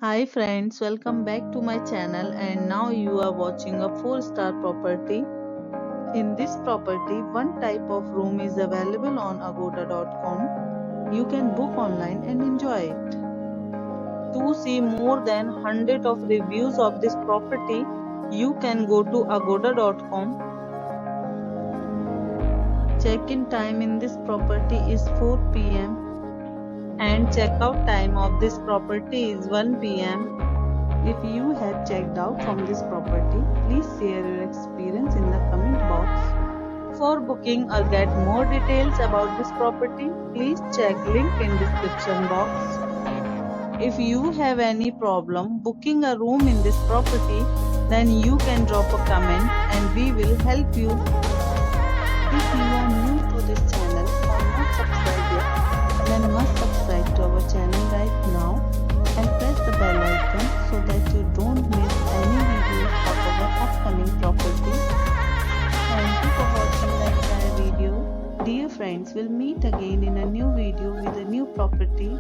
Hi friends, welcome back to my channel and now you are watching a 4-star property. In this property, one type of room is available on agoda.com. You can book online and enjoy it. To see more than 100 of reviews of this property, you can go to agoda.com. Check-in time in this property is 4 p.m. and check-out time of this property is 1 p.m. If you have checked out from this property, please share your experience in the comment box. For booking or get more details about this property, please check link in description box. If you have any problem booking a room in this property, then you can drop a comment and we will help you. If you are new to this channel or not subscribed yet, then must subscribe to our channel right now and press the bell icon so that you don't miss any videos of our upcoming property. Thank you for watching the entire video. Dear friends, we'll meet again in a new video with a new property.